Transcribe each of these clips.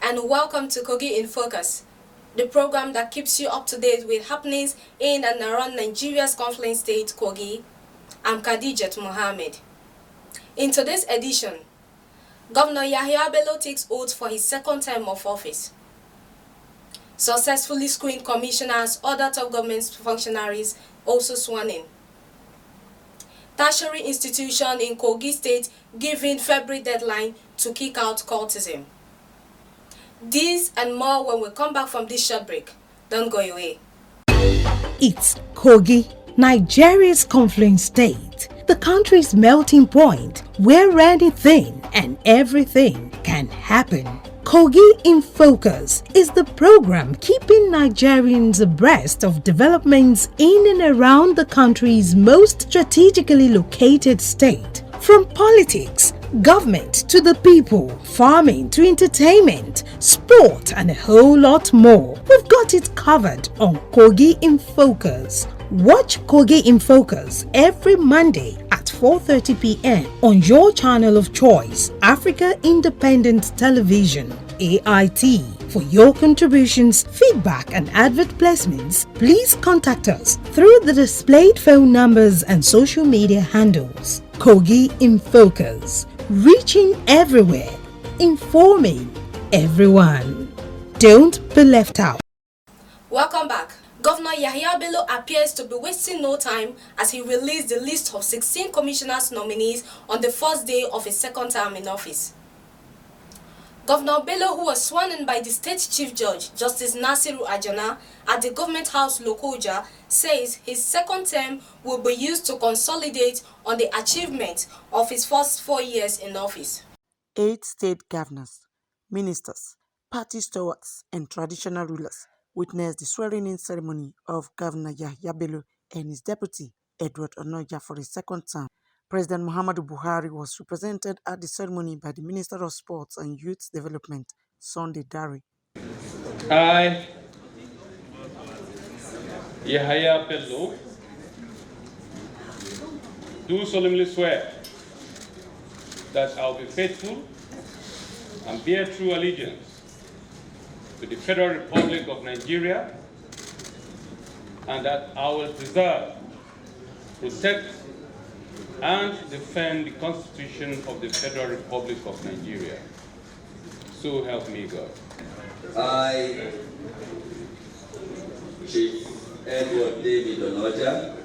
and welcome to Kogi in Focus, the program that keeps you up to date with happenings in and around Nigeria's conflict state, Kogi. I'm Khadijat Mohammed. In today's edition, Governor Yahya Bello takes oath for his second term of office. Successfully screened commissioners, other top government functionaries also sworn in. Tertiary institution in Kogi State given February deadline to kick out cultism. These and more when we come back from this short break. Don't go away. It's Kogi, Nigeria's confluence state, the country's melting point where anything and everything can happen. Kogi in Focus is the program keeping Nigerians abreast of developments in and around the country's most strategically located state. From politics, government to the people, farming to entertainment, sport and a whole lot more. We've got it covered on Kogi in Focus. Watch Kogi in Focus every Monday at 4:30 p.m. on your channel of choice, Africa Independent Television, AIT. For your contributions, feedback and advert placements, please contact us through the displayed phone numbers and social media handles. Kogi in Focus, reaching everywhere, informing everyone. Don't be left out. Welcome back. Governor Yahya Bello appears to be wasting no time as he released the list of 16 commissioners nominees on the first day of his second term in office. Governor Bello, who was sworn in by the State Chief Judge, Justice Nasiru Ajana, at the Government House Lokoja, says his second term will be used to consolidate on the achievement of his first 4 years in office. 8 state governors, ministers, party stewards, and traditional rulers witnessed the swearing-in ceremony of Governor Yahya Bello and his deputy, Edward Onoja, for his second term. President Muhammadu Buhari was represented at the ceremony by the Minister of Sports and Youth Development, Sunday Dare. I, Yahya Bello, do solemnly swear that I will be faithful and bear true allegiance to the Federal Republic of Nigeria, and that I will preserve, protect, and defend the Constitution of the Federal Republic of Nigeria. So help me God. I, Chief Edward David Onoja,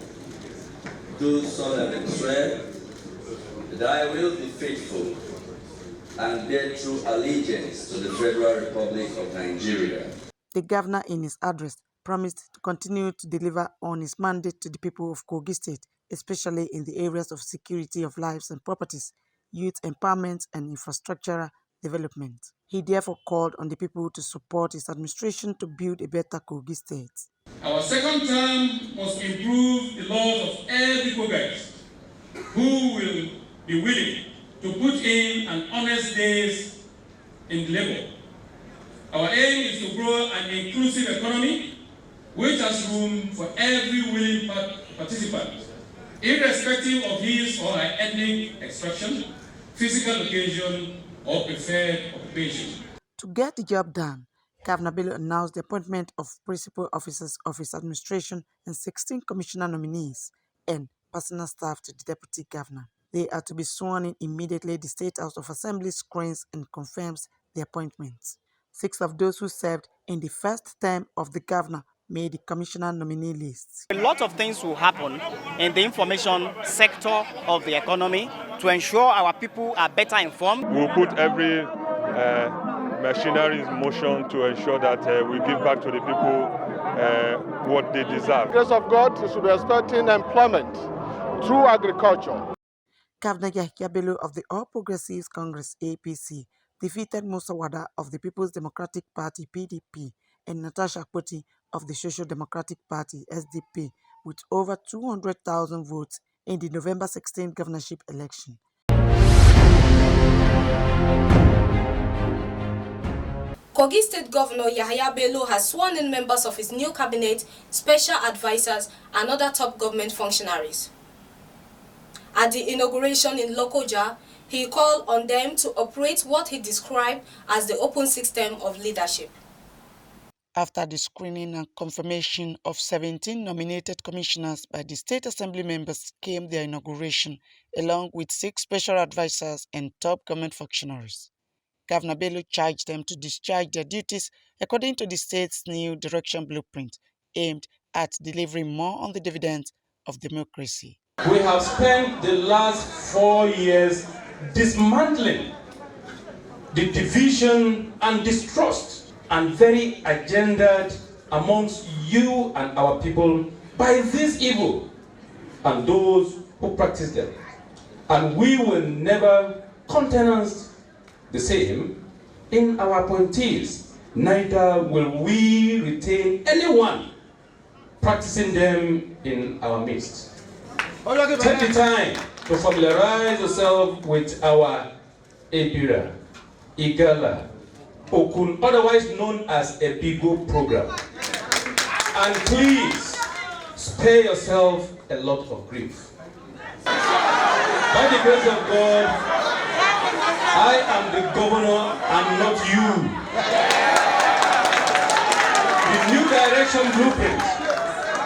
do solemnly swear that I will be faithful and bear true allegiance to the Federal Republic of Nigeria. The governor, in his address, promised to continue to deliver on his mandate to the people of Kogi State, especially in the areas of security of lives and properties, youth empowerment, and infrastructural development. He therefore called on the people to support his administration to build a better Kogi State. Our second term must improve the laws of every Kogite who will be willing to put in an honest days in labor. Our aim is to grow an inclusive economy which has room for every willing participant, irrespective of his or her ethnic extraction, physical location, or preferred occupation. To get the job done, Governor Bello announced the appointment of principal officers of his administration and 16 commissioner nominees and personal staff to the deputy governor. They are to be sworn in immediately the State House of Assembly screens and confirms the appointments. 6 of those who served in the first term of the governor made the commissioner nominee list. A lot of things will happen in the information sector of the economy to ensure our people are better informed. We'll put every machinery in motion to ensure that we give back to the people what they deserve. Grace of God, we should be expecting employment through agriculture. Governor Yahya Bello of the All Progressives Congress (APC) defeated Musa Wada of the People's Democratic Party (PDP) and Natasha Akpoti of the Social Democratic Party (SDP) with over 200,000 votes in the November 16 governorship election. Kogi State Governor Yahya Bello has sworn in members of his new cabinet, special advisors, and other top government functionaries. At the inauguration in Lokoja, He called on them to operate what he described as the open system of leadership. After the screening and confirmation of 17 nominated commissioners by the State Assembly members came their inauguration, along with 6 special advisors and top government functionaries. Governor Bello charged them to discharge their duties according to the state's new direction blueprint, aimed at delivering more on the dividends of democracy. We have spent the last 4 years dismantling the division and distrust and very agendaed amongst you and our people by this evil and those who practice them. And we will never countenance the same in our appointees, neither will we retain anyone practicing them in our midst. Take the time to familiarize yourself with our Ebira, Igala, Okun, otherwise known as a Bigo program. And please spare yourself a lot of grief. By the grace of God, I am the governor and not you. The new direction blueprint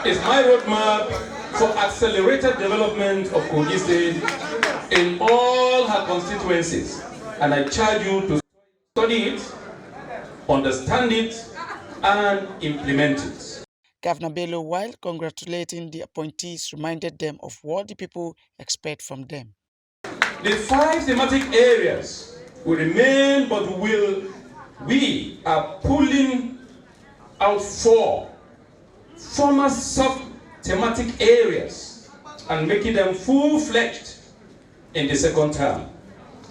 is my roadmap for accelerated development of Kogi State in all her constituencies. And I charge you to study it, understand it, and implement it. Governor Bello, while congratulating the appointees, reminded them of what the people expect from them. The 5 thematic areas will remain, but we are pulling out 4 former sub-thematic areas and making them full-fledged in the second term.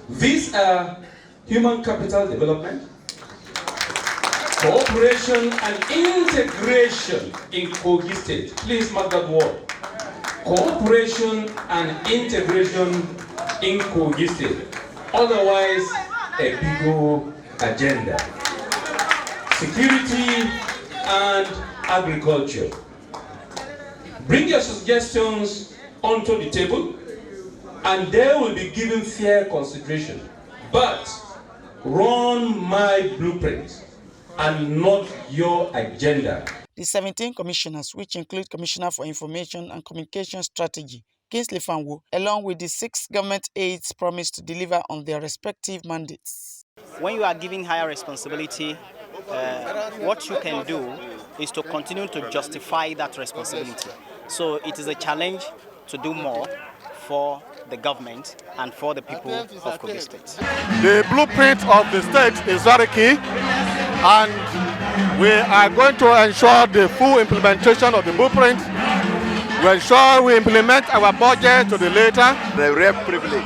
These are human capital development, cooperation and integration in Kogi State. Please mark that word. Cooperation and integration in Kogi State. Otherwise, a bigger agenda. Security and agriculture. Bring your suggestions onto the table and they will be given fair consideration. But run my blueprint and not your agenda. The 17 commissioners, which include Commissioner for Information and Communication Strategy, Kingsley Fanwo, along with the 6 government aides, promised to deliver on their respective mandates. When you are given higher responsibility, what you can do is to continue to justify that responsibility. So it is a challenge to do more for the government and for the people of Kogi State. The blueprint of the state is very key, and we are going to ensure the full implementation of the blueprint. We ensure we implement our budget to the letter. The rare privilege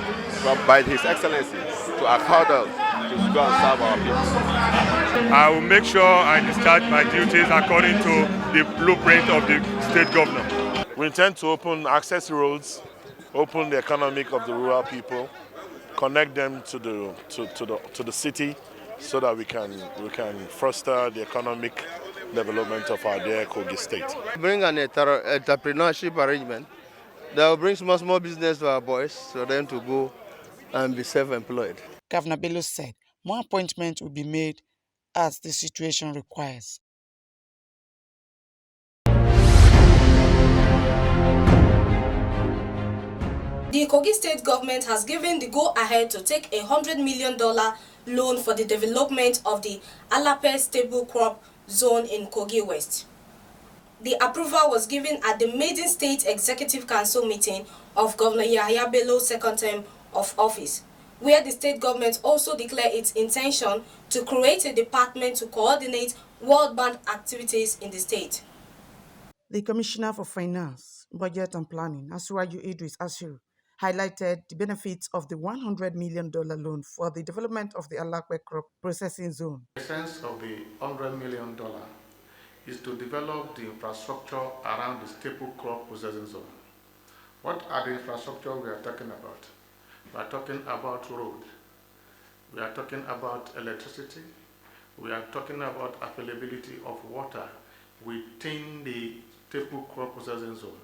by His Excellency to accord us to go and serve our people. I will make sure I discharge my duties according to the blueprint of the state governor. We intend to open access roads, open the economic of the rural people, connect them to the city, so that we can foster the economic development of our dear Kogi State. Bring an entrepreneurship arrangement that will bring small business to our boys, for them to go and be self-employed. Governor Bello said more appointments will be made as the situation requires. The Kogi State government has given the go-ahead to take a $100 million loan for the development of the Alape stable crop zone in Kogi West. The approval was given at the maiden State Executive Council meeting of Governor Yahya Bello's second term of office, where the state government also declared its intention to create a department to coordinate World Bank activities in the state. The Commissioner for Finance, Budget and Planning, Asuwaju Idris Ashiru, highlighted the benefits of the $100 million loan for the development of the Alape crop processing zone. The essence of the $100 million is to develop the infrastructure around the staple crop processing zone. What are the infrastructure we are talking about? We are talking about road, we are talking about electricity, we are talking about availability of water within the staple crop processing zone,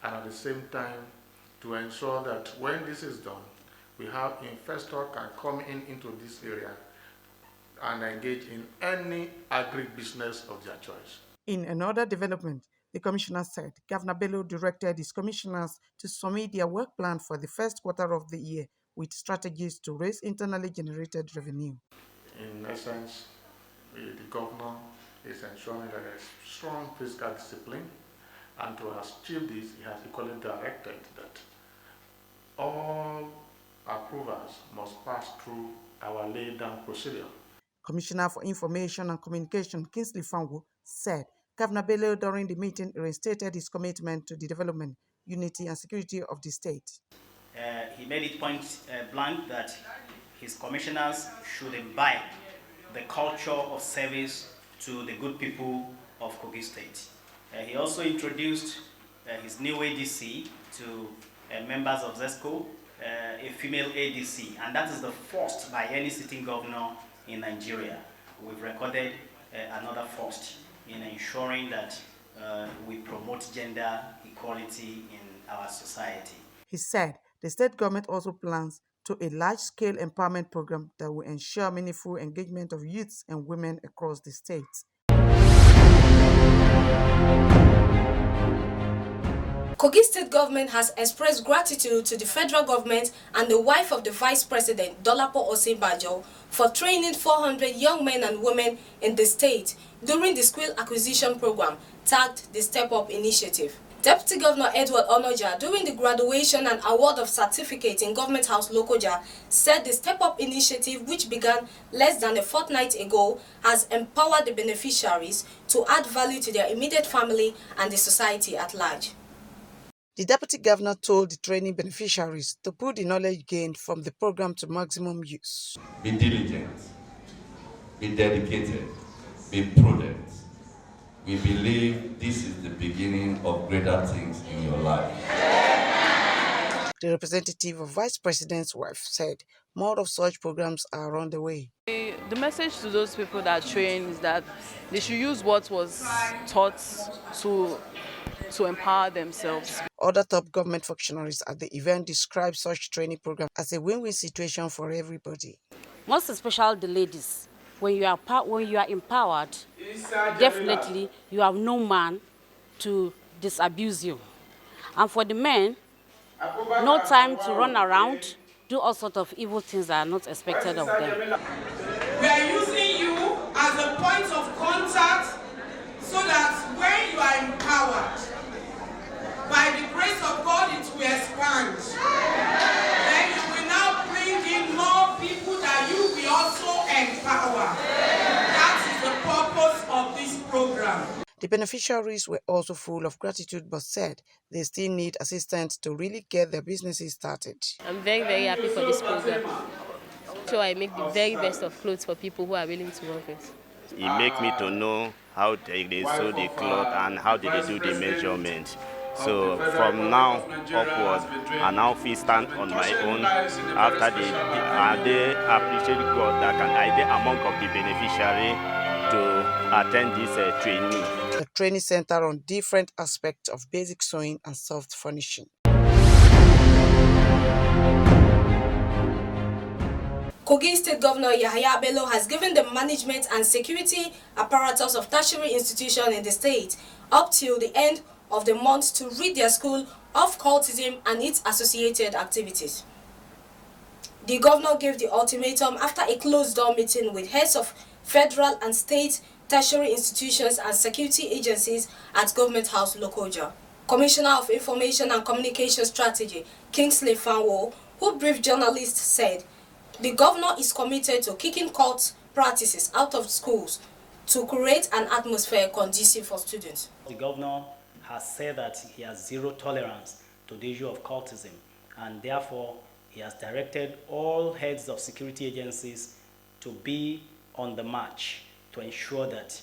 and at the same time to ensure that when this is done, we have investors can come into this area and engage in any agri-business of their choice. In another development, the commissioner said Governor Bello directed his commissioners to submit their work plan for the first quarter of the year with strategies to raise internally generated revenue. In essence, the governor is ensuring that there is strong fiscal discipline, and to achieve this, he has equally directed that all approvals must pass through our laid-down procedure. Commissioner for Information and Communication Kingsley Fanwo said Governor Bello during the meeting restated his commitment to the development, unity and security of the state. He made it point blank that his commissioners should imbibe the culture of service to the good people of Kogi State. He also introduced his new ADC to members of ZoneSKILL, a female ADC, and that is the first by any sitting governor in Nigeria. We've recorded another first in ensuring that we promote gender equality in our society. He said the state government also plans to a large-scale empowerment program that will ensure meaningful engagement of youths and women across the state. Kogi State government has expressed gratitude to the federal government and the wife of the Vice President, Dolapo Osinbajo, for training 400 young men and women in the state during the skill acquisition program tagged the Step Up Initiative. Deputy Governor Edward Onoja, during the graduation and award of certificate in Government House Lokoja, said the Step Up Initiative, which began less than a fortnight ago, has empowered the beneficiaries to add value to their immediate family and the society at large. The Deputy Governor told the training beneficiaries to put the knowledge gained from the program to maximum use. Be diligent, be dedicated, be prudent. We believe this is the beginning of greater things in your life. The representative of Vice President's wife said more of such programs are on the way. The message to those people that train is that they should use what was taught to empower themselves. Other top government functionaries at the event described such training program as a win-win situation for everybody. Most especially the ladies, when you are empowered, definitely you have no man to disabuse you. And for the men, no time to run around, do all sorts of evil things that are not expected of them. We are using you as a point of contact so that when you are empowered, by the grace of God, it will expand. Then you will now bring in more people that you will also empower. That is the purpose of this program. The beneficiaries were also full of gratitude but said they still need assistance to really get their businesses started. I'm very, very happy for this program. So I make the very best of clothes for people who are willing to work with. It makes me to know how they sew the cloth and how they do the measurement. So from now upwards, I now feel stand on my own after they appreciate God that I be among of the beneficiary to attend this training. The training center on different aspects of basic sewing and soft furnishing. Kogi State Governor Yahaya Bello has given the management and security apparatus of tertiary institutions in the state up till the end of the month to rid their school of cultism and its associated activities. The governor gave the ultimatum after a closed-door meeting with heads of federal and state tertiary institutions and security agencies at Government House Lokoja. Commissioner of Information and Communication Strategy, Kingsley Fanwo, who briefed journalists, said the governor is committed to kicking cult practices out of schools to create an atmosphere conducive for students. The governor has said that he has zero tolerance to the issue of cultism, and therefore he has directed all heads of security agencies to be on the march to ensure that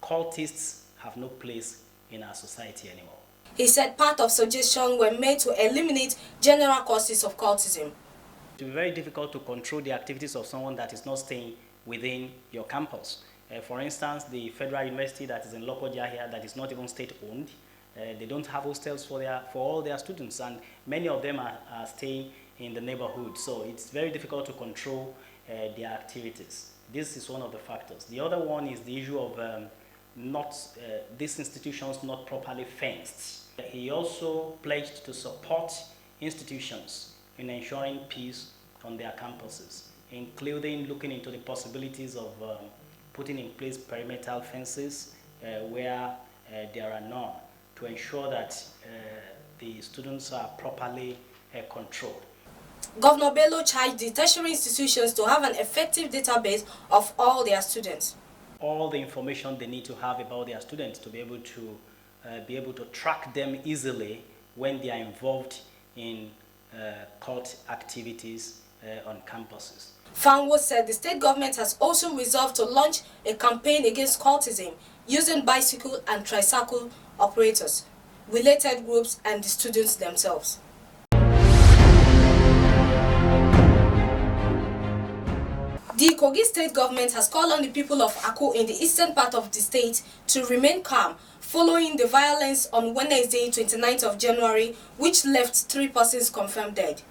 cultists have no place in our society anymore. He said part of suggestions were made to eliminate general causes of cultism. It will be very difficult to control the activities of someone that is not staying within your campus. For instance, the federal university that is in Lokoja here, that is not even state-owned, they don't have hostels for all their students, and many of them are staying in the neighborhood. So it's very difficult to control their activities. This is one of the factors. The other one is the issue of these institutions not properly fenced. He also pledged to support institutions in ensuring peace on their campuses, including looking into the possibilities of putting in place perimeter fences where there are none, to ensure that the students are properly controlled. Governor Bello charged the tertiary institutions to have an effective database of all their students. All the information they need to have about their students to be able to track them easily when they are involved in cult activities on campuses. Fanwo said the state government has also resolved to launch a campaign against cultism using bicycle and tricycle operators, related groups, and the students themselves. The Kogi state government has called on the people of AKWU in the eastern part of the state to remain calm following the violence on Wednesday, 29th of January, which left 3 persons confirmed dead.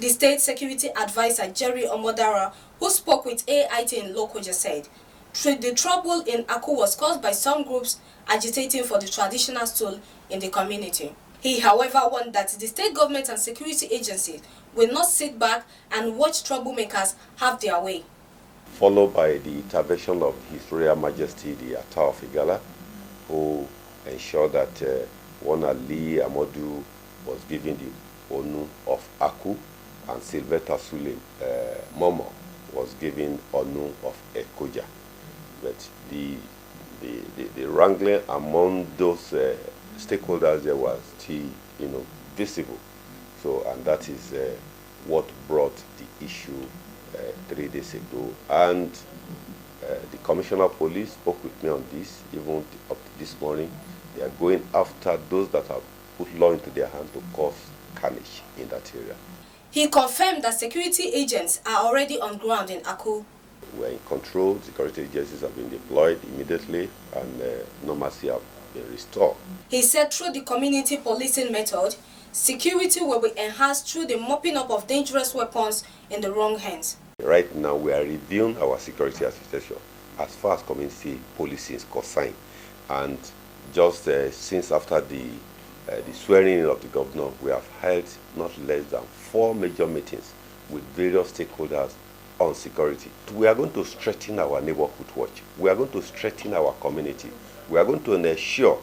The state security advisor, Jerry Omodara, who spoke with AIT in Lokoja, said the trouble in AKWU was caused by some groups agitating for the traditional stool in the community. He, however, warned that the state government and security agencies will not sit back and watch troublemakers have their way. Followed by the intervention of His Royal Majesty the Ata of Igala, who ensured that one Ali Amodu was given the Onu of AKWU, and Sylvester Sule Momo was given Onu of Ekoja. But the wrangling among those stakeholders there was still, visible. So, and that is what brought the issue 3 days ago. And the Commissioner of Police spoke with me on this, even up to this morning. They are going after those that have put law into their hands to cause carnage in that area. He confirmed that security agents are already on ground in AKWU. We are in control. Security agencies have been deployed immediately, and normalcy have been restored. He said through the community policing method, security will be enhanced through the mopping up of dangerous weapons in the wrong hands. Right now, we are reviewing our security architecture as far as community policing is concerned. And just since after the swearing in of the governor, we have held not less than 4 major meetings with various stakeholders on security. We are going to strengthen our neighborhood watch. We are going to strengthen our community. We are going to ensure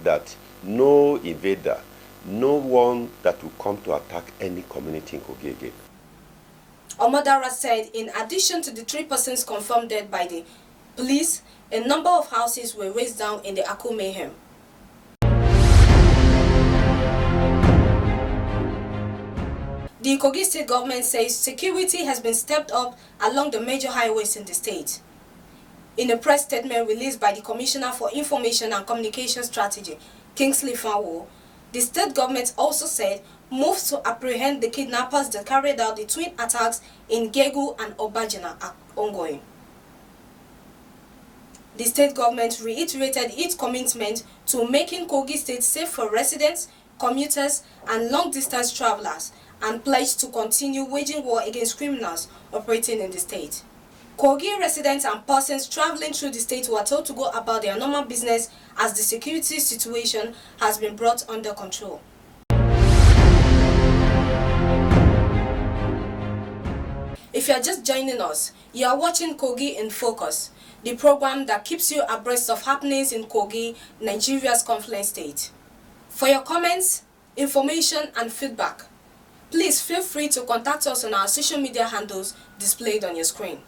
that no invader, no one that will come to attack any community in Kogi again. Omodara said in addition to the 3 persons confirmed dead by the police, a number of houses were razed down in the AKWU mayhem. The Kogi state government says security has been stepped up along the major highways in the state. In a press statement released by the Commissioner for Information and Communication Strategy, Kingsley Fanwo, the state government also said moves to apprehend the kidnappers that carried out the twin attacks in Gegu and Obajana are ongoing. The state government reiterated its commitment to making Kogi State safe for residents, commuters, and long-distance travelers, and pledged to continue waging war against criminals operating in the state. Kogi residents and persons traveling through the state were told to go about their normal business as the security situation has been brought under control. If you are just joining us, you are watching Kogi in Focus, the program that keeps you abreast of happenings in Kogi, Nigeria's conflict state. For your comments, information, and feedback, please feel free to contact us on our social media handles displayed on your screen.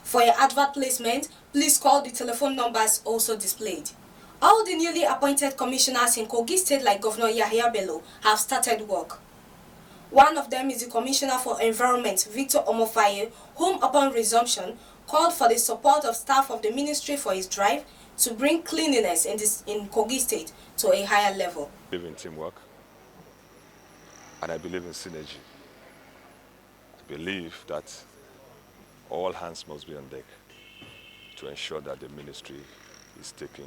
For your advert placement, please call the telephone numbers also displayed. All the newly appointed commissioners in Kogi State, like Governor Yahya Bello, have started work. One of them is the Commissioner for Environment, Victor OMOFAYE, whom upon resumption called for the support of staff of the ministry for his drive to bring cleanliness in Kogi State to a higher level. I believe in teamwork, and I believe in synergy. I believe that all hands must be on deck to ensure that the ministry is taken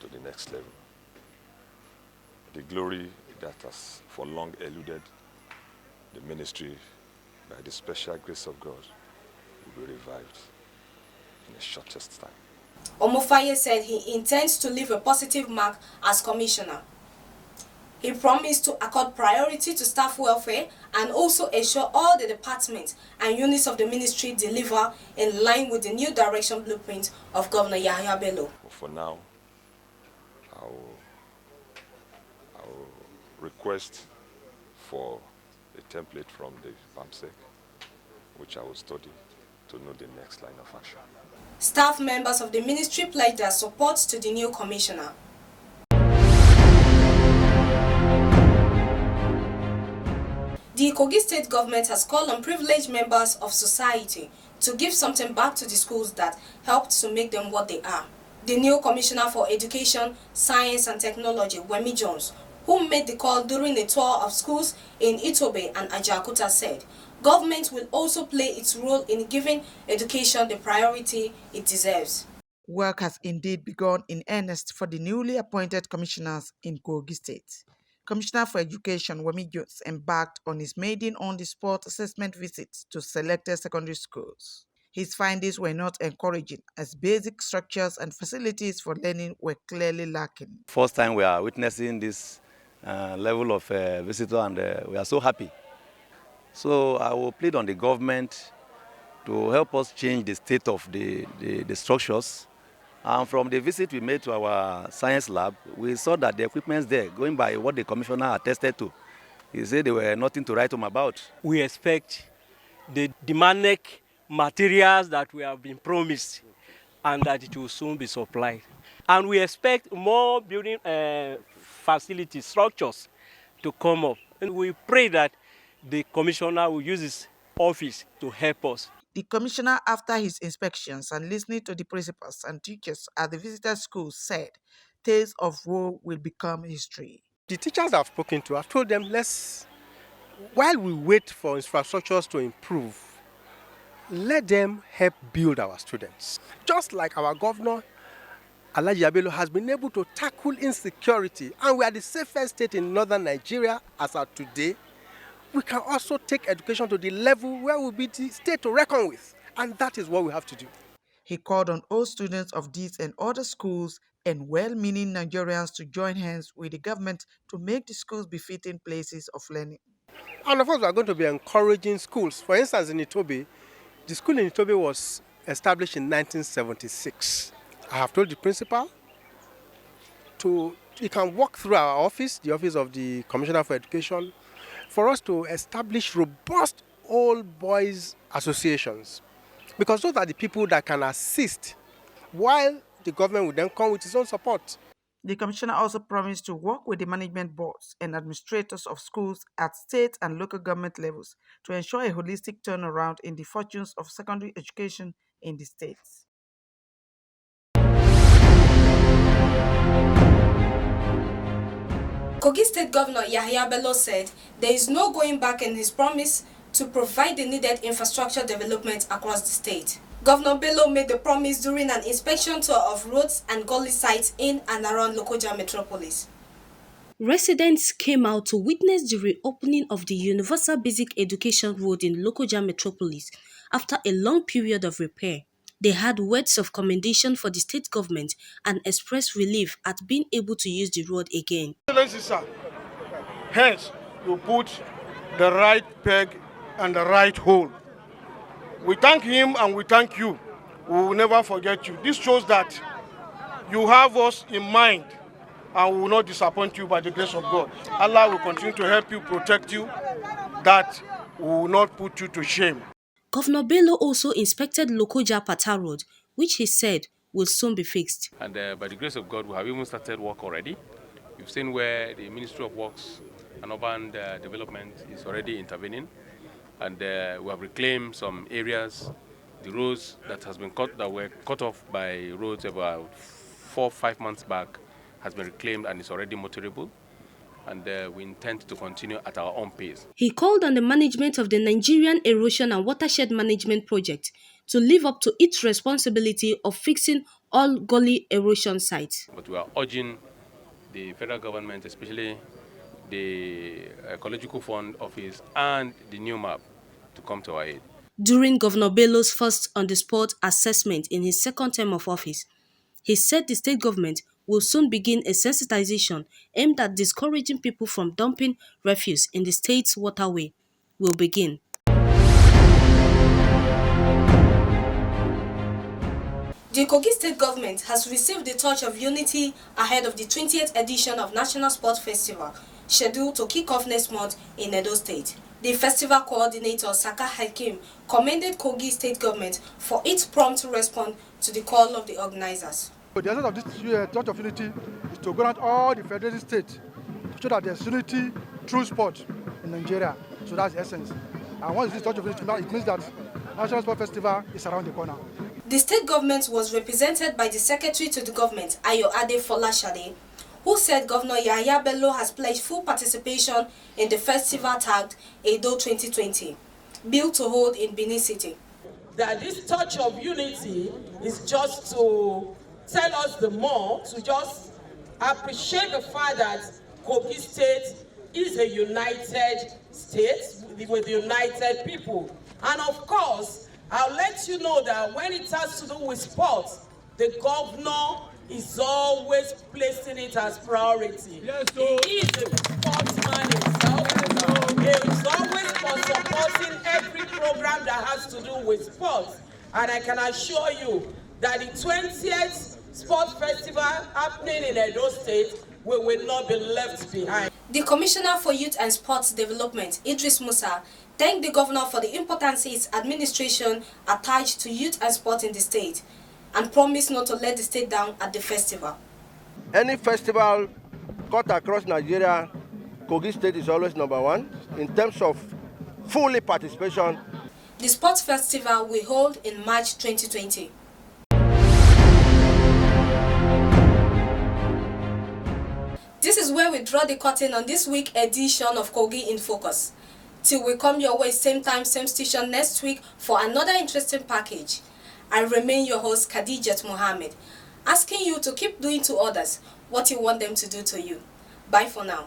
to the next level. The glory that has for long eluded the ministry, by the special grace of God, will be revived in the shortest time. OMOFAYE said he intends to leave a positive mark as commissioner. He promised to accord priority to staff welfare and also ensure all the departments and units of the ministry deliver in line with the new direction blueprint of Governor Yahya Bello. For now, I will request for a template from the PAMSEC, which I will study to know the next line of action. Staff members of the ministry pledged their support to the new commissioner. The Kogi state government has called on privileged members of society to give something back to the schools that helped to make them what they are. The new Commissioner for Education, Science and Technology, WEMI Jones, who made the call during a tour of schools in Itobe and Ajaokuta, said government will also play its role in giving education the priority it deserves. Work has indeed begun in earnest for the newly appointed commissioners in Kogi State. Commissioner for Education Wemi Jones embarked on his maiden on-the-spot assessment visit to selected secondary schools. His findings were not encouraging as basic structures and facilities for learning were clearly lacking. First time we are witnessing this level of visitor, and we are so happy. So I will plead on the government to help us change the state of the structures. And from the visit we made to our science lab, we saw that the equipment there, going by what the commissioner attested to, he said they were nothing to write home about. We expect the demanded materials that we have been promised and that it will soon be supplied. And we expect more building facility structures to come up. And we pray that the commissioner will use his office to help us. The commissioner, after his inspections and listening to the principals and teachers at the visitor schools, said tales of woe will become history. The teachers I've spoken to, I've told them, while we wait for infrastructures to improve, let them help build our students. Just like our governor, Alhaji Bello, has been able to tackle insecurity, and we are the safest state in northern Nigeria as of today, we can also take education to the level where we'll be the state to reckon with. And that is what we have to do. He called on all students of these and other schools and well-meaning Nigerians to join hands with the government to make the schools befitting places of learning. And of course, we are going to be encouraging schools. For instance, in Itobe, the school in Itobe was established in 1976. I have told the principal he can walk through our office, the office of the Commissioner for Education, for us to establish robust all boys associations, because those are the people that can assist while the government will then come with its own support. The commissioner also promised to work with the management boards and administrators of schools at state and local government levels to ensure a holistic turnaround in the fortunes of secondary education in the states. Kogi State Governor Yahya Bello said there is no going back in his promise to provide the needed infrastructure development across the state. Governor Bello made the promise during an inspection tour of roads and gully sites in and around Lokoja metropolis. Residents came out to witness the reopening of the Universal Basic Education Road in Lokoja metropolis after a long period of repair. They had words of commendation for the state government and expressed relief at being able to use the road again. Excellency, sir, hence you put the right peg and the right hole. We thank him and we thank you. We will never forget you. This shows that you have us in mind and we will not disappoint you by the grace of God. Allah will continue to help you, protect you, that we will not put you to shame. Governor Bello also inspected Lokoja Pata Road, which he said will soon be fixed. And by the grace of God, we have even started work already. You've seen where the Ministry of Works and Urban Development is already intervening. And we have reclaimed some areas, the roads that were cut off by roads about 4 or 5 months back has been reclaimed and is already motorable. And we intend to continue at our own pace. He called on the management of the Nigerian Erosion and Watershed Management Project to live up to its responsibility of fixing all gully erosion sites. But we are urging the federal government, especially the Ecological Fund Office, and the new map to come to our aid. During Governor Bello's first on-the-spot assessment in his second term of office, he said the state government will soon begin a sensitization aimed at discouraging people from dumping refuse in the state's waterway. Will begin. The Kogi state government has received the touch of unity ahead of the 20th edition of National Sports Festival, scheduled to kick off next month in Edo State. The festival coordinator, Saka Hakim, commended Kogi state government for its prompt response to the call of the organizers. The essence of this touch of unity is to grant all the federated states to show that there's unity through sport in Nigeria. So that's the essence. And once this touch of unity, it means that National Sports Festival is around the corner. The state government was represented by the secretary to the government, Ayoade Folashade, who said Governor Yahya Bello has pledged full participation in the festival tagged Edo 2020, built to hold in Benin City. That this touch of unity is just to tell us the more, to just appreciate the fact that Kogi State is a united state with united people. And of course, I'll let you know that when it has to do with sports, the governor is always placing it as priority. Yes, he is a sportsman himself. He is always supporting every program that has to do with sports. And I can assure you that the 20th Sports Festival happening in Edo State, we will not be left behind. The Commissioner for Youth and Sports Development, Idris Musa, thanked the governor for the importance his administration attached to youth and sport in the state and promised not to let the state down at the festival. Any festival cut across Nigeria, Kogi State is always #1 in terms of fully participation. The sports festival will hold in March 2020. This is where we draw the curtain on this week's edition of Kogi in Focus. Till we come your way same time, same station next week for another interesting package. I remain your host, Khadijat Mohammed, asking you to keep doing to others what you want them to do to you. Bye for now.